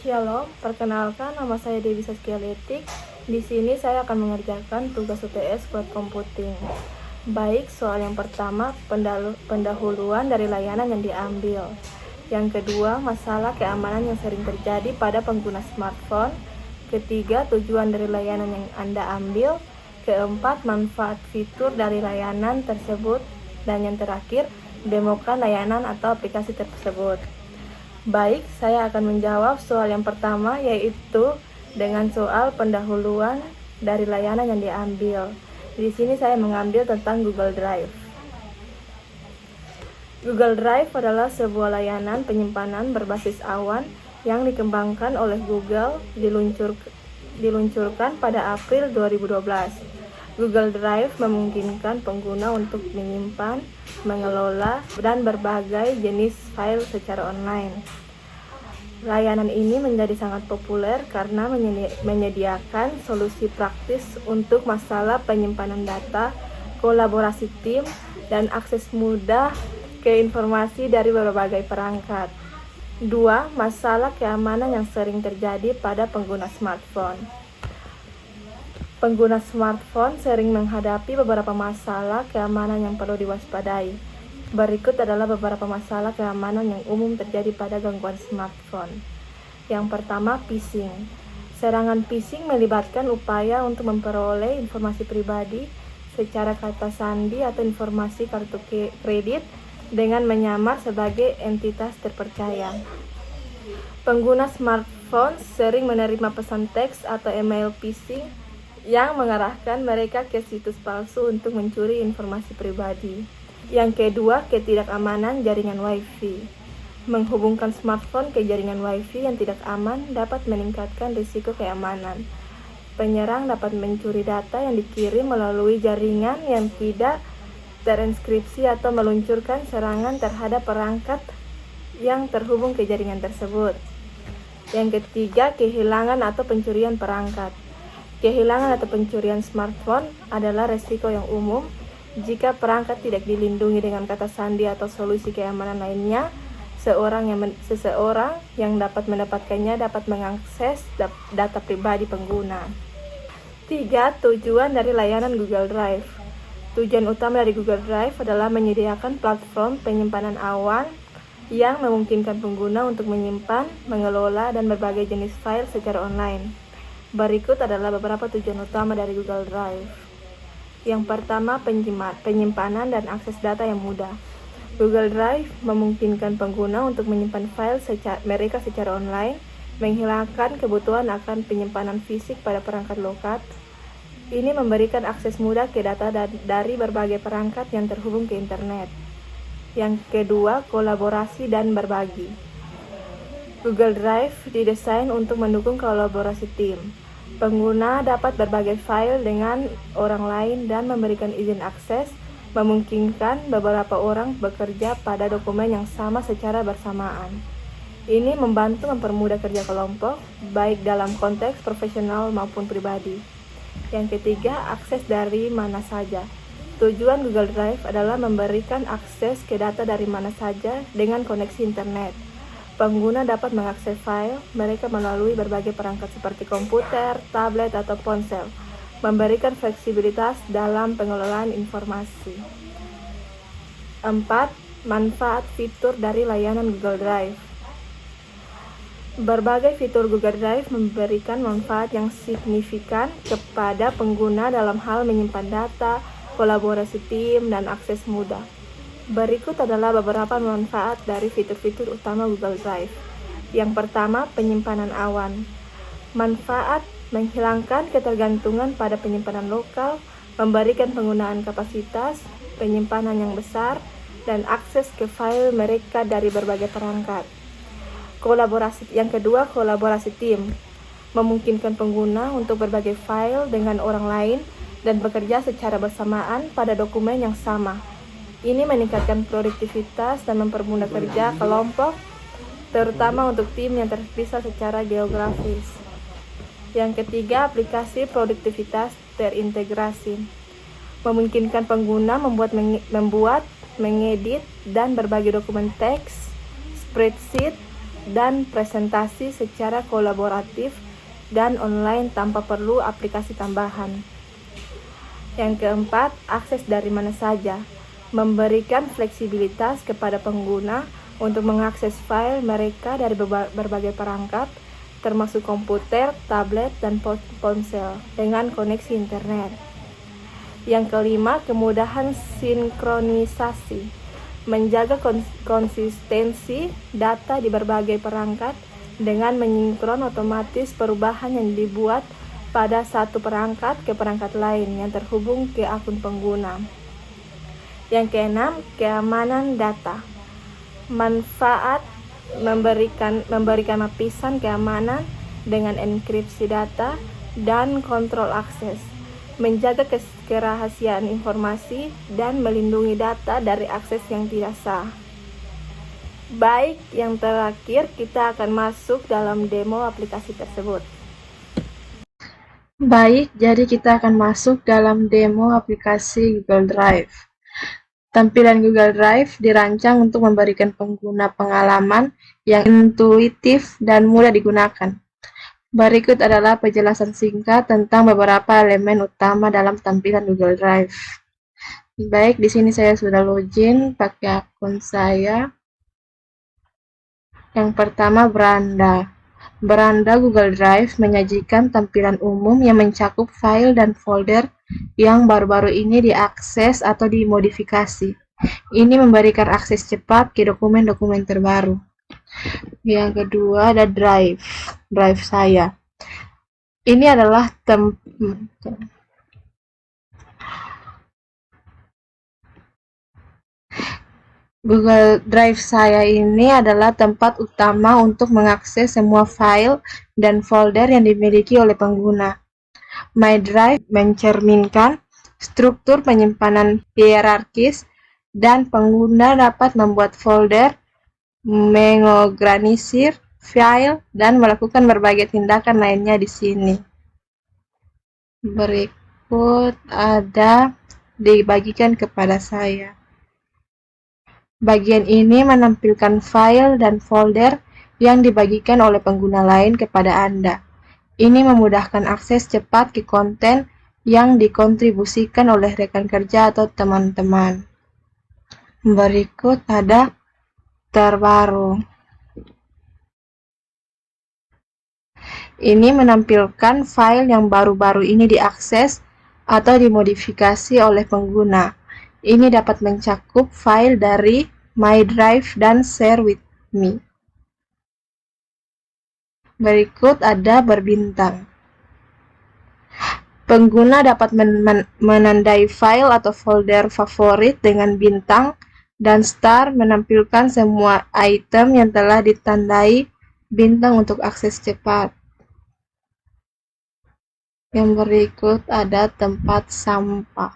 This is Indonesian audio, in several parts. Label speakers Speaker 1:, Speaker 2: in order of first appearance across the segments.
Speaker 1: Shalom, perkenalkan nama saya Dewi Saskia Letik. Di sini saya akan mengerjakan tugas UTS Cloud Computing. Baik, soal yang pertama, pendahuluan dari layanan yang diambil. Yang kedua, masalah keamanan yang sering terjadi pada pengguna smartphone. Ketiga, tujuan dari layanan yang Anda ambil. Keempat, manfaat fitur dari layanan tersebut. Dan yang terakhir, demokan layanan atau aplikasi tersebut. Baik, saya akan menjawab soal yang pertama, yaitu dengan soal pendahuluan dari layanan yang diambil. Di sini saya mengambil tentang Google Drive. Google Drive adalah sebuah layanan penyimpanan berbasis awan yang dikembangkan oleh Google, diluncurkan pada April 2012. Google Drive memungkinkan pengguna untuk menyimpan, mengelola, dan berbagai jenis file secara online. Layanan ini menjadi sangat populer karena menyediakan solusi praktis untuk masalah penyimpanan data, kolaborasi tim, dan akses mudah ke informasi dari berbagai perangkat. 2. Masalah keamanan yang sering terjadi pada pengguna smartphone. Pengguna smartphone sering menghadapi beberapa masalah keamanan yang perlu diwaspadai. Berikut adalah beberapa masalah keamanan yang umum terjadi pada gangguan smartphone. Yang pertama, phishing. Serangan phishing melibatkan upaya untuk memperoleh informasi pribadi secara kata sandi atau informasi kartu kredit dengan menyamar sebagai entitas terpercaya. Pengguna smartphone sering menerima pesan teks atau email phishing yang mengarahkan mereka ke situs palsu untuk mencuri informasi pribadi. Yang kedua, ketidakamanan jaringan Wi-Fi. Menghubungkan smartphone ke jaringan Wi-Fi yang tidak aman dapat meningkatkan risiko keamanan. Penyerang dapat mencuri data yang dikirim melalui jaringan yang tidak terinskripsi atau meluncurkan serangan terhadap perangkat yang terhubung ke jaringan tersebut. Yang ketiga, kehilangan atau pencurian perangkat. Kehilangan atau pencurian smartphone adalah risiko yang umum jika perangkat tidak dilindungi dengan kata sandi atau solusi keamanan lainnya. Seseorang yang dapat mendapatkannya dapat mengakses data pribadi pengguna. 3. Tujuan dari layanan Google Drive. Tujuan utama dari Google Drive adalah menyediakan platform penyimpanan awan yang memungkinkan pengguna untuk menyimpan, mengelola, dan berbagai jenis file secara online. Berikut adalah beberapa tujuan utama dari Google Drive. Yang pertama, penyimpanan dan akses data yang mudah. Google Drive memungkinkan pengguna untuk menyimpan file mereka secara online, menghilangkan kebutuhan akan penyimpanan fisik pada perangkat lokal. Ini memberikan akses mudah ke data dari berbagai perangkat yang terhubung ke internet. Yang kedua, kolaborasi dan berbagi. Google Drive didesain untuk mendukung kolaborasi tim. Pengguna dapat berbagi file dengan orang lain dan memberikan izin akses, memungkinkan beberapa orang bekerja pada dokumen yang sama secara bersamaan. Ini membantu mempermudah kerja kelompok, baik dalam konteks profesional maupun pribadi. Yang ketiga, akses dari mana saja. Tujuan Google Drive adalah memberikan akses ke data dari mana saja dengan koneksi internet. Pengguna dapat mengakses file mereka melalui berbagai perangkat seperti komputer, tablet, atau ponsel, memberikan fleksibilitas dalam pengelolaan informasi. 4. Manfaat fitur dari layanan Google Drive. Berbagai fitur Google Drive memberikan manfaat yang signifikan kepada pengguna dalam hal menyimpan data, kolaborasi tim, dan akses mudah. Berikut adalah beberapa manfaat dari fitur-fitur utama Google Drive. Yang pertama, penyimpanan awan. Manfaat menghilangkan ketergantungan pada penyimpanan lokal, memberikan penggunaan kapasitas penyimpanan yang besar, dan akses ke file mereka dari berbagai perangkat. Yang kedua, kolaborasi tim. Memungkinkan pengguna untuk berbagi file dengan orang lain dan bekerja secara bersamaan pada dokumen yang sama. Ini meningkatkan produktivitas dan mempermudah kerja kelompok, terutama untuk tim yang terpisah secara geografis. Yang ketiga, aplikasi produktivitas terintegrasi. Memungkinkan pengguna membuat, mengedit, dan berbagi dokumen teks, spreadsheet, dan presentasi secara kolaboratif dan online tanpa perlu aplikasi tambahan. Yang keempat, akses dari mana saja, memberikan fleksibilitas kepada pengguna untuk mengakses file mereka dari berbagai perangkat, termasuk komputer, tablet, dan ponsel dengan koneksi internet. Yang kelima, kemudahan sinkronisasi, menjaga konsistensi data di berbagai perangkat dengan menyinkron otomatis perubahan yang dibuat pada satu perangkat ke perangkat lain yang terhubung ke akun pengguna. Yang keenam, keamanan data. Manfaat memberikan lapisan keamanan dengan enkripsi data dan kontrol akses, menjaga kerahasiaan informasi, dan melindungi data dari akses yang tidak sah. Baik, yang terakhir kita akan masuk dalam demo aplikasi tersebut. Baik, jadi kita akan masuk dalam demo aplikasi Google Drive. Tampilan Google Drive dirancang untuk memberikan pengguna pengalaman yang intuitif dan mudah digunakan. Berikut adalah penjelasan singkat tentang beberapa elemen utama dalam tampilan Google Drive. Baik, di sini saya sudah login pakai akun saya. Yang pertama, beranda. Beranda Google Drive menyajikan tampilan umum yang mencakup file dan folder yang baru-baru ini diakses atau dimodifikasi. Ini memberikan akses cepat ke dokumen-dokumen terbaru. Yang kedua ada drive saya. Ini adalah Google Drive saya ini adalah tempat utama untuk mengakses semua file dan folder yang dimiliki oleh pengguna. My Drive mencerminkan struktur penyimpanan hierarkis dan pengguna dapat membuat folder, mengorganisir file, dan melakukan berbagai tindakan lainnya di sini. Berikut ada dibagikan kepada saya. Bagian ini menampilkan file dan folder yang dibagikan oleh pengguna lain kepada Anda. Ini memudahkan akses cepat ke konten yang dikontribusikan oleh rekan kerja atau teman-teman. Berikut ada terbaru. Ini menampilkan file yang baru-baru ini diakses atau dimodifikasi oleh pengguna. Ini dapat mencakup file dari My Drive dan Share with Me. Berikut ada berbintang. Pengguna dapat menandai file atau folder favorit dengan bintang, dan star menampilkan semua item yang telah ditandai bintang untuk akses cepat. Yang berikut ada tempat sampah.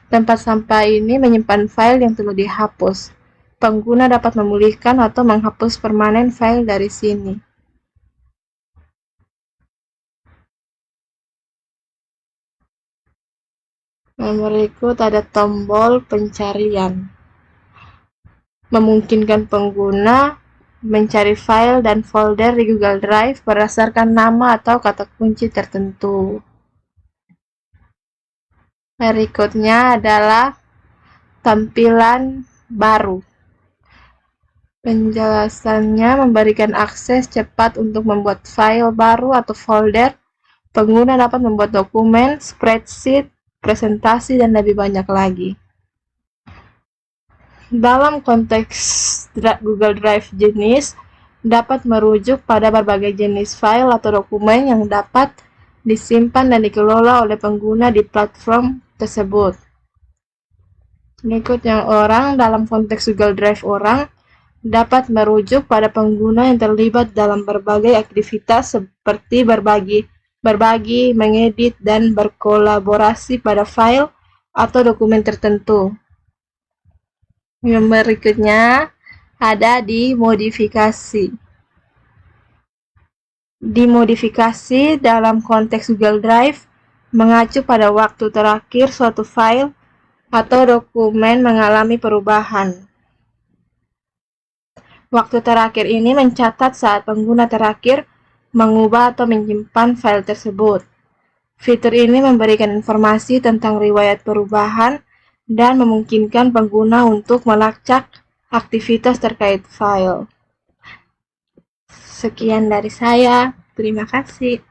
Speaker 1: Tempat sampah ini menyimpan file yang telah dihapus. Pengguna dapat memulihkan atau menghapus permanen file dari sini. Yang berikut ada tombol pencarian. Memungkinkan pengguna mencari file dan folder di Google Drive berdasarkan nama atau kata kunci tertentu. Berikutnya adalah tampilan baru. Penjelasannya memberikan akses cepat untuk membuat file baru atau folder. Pengguna dapat membuat dokumen, spreadsheet, presentasi, dan lebih banyak lagi. Dalam konteks Google Drive jenis, dapat merujuk pada berbagai jenis file atau dokumen yang dapat disimpan dan dikelola oleh pengguna di platform tersebut. Berikut yang orang dalam konteks Google Drive orang dapat merujuk pada pengguna yang terlibat dalam berbagai aktivitas seperti berbagi, mengedit, dan berkolaborasi pada file atau dokumen tertentu. Yang berikutnya ada dimodifikasi. Dimodifikasi dalam konteks Google Drive mengacu pada waktu terakhir suatu file atau dokumen mengalami perubahan. Waktu terakhir ini mencatat saat pengguna terakhir mengubah atau menyimpan file tersebut. Fitur ini memberikan informasi tentang riwayat perubahan dan memungkinkan pengguna untuk melacak aktivitas terkait file. Sekian dari saya, terima kasih.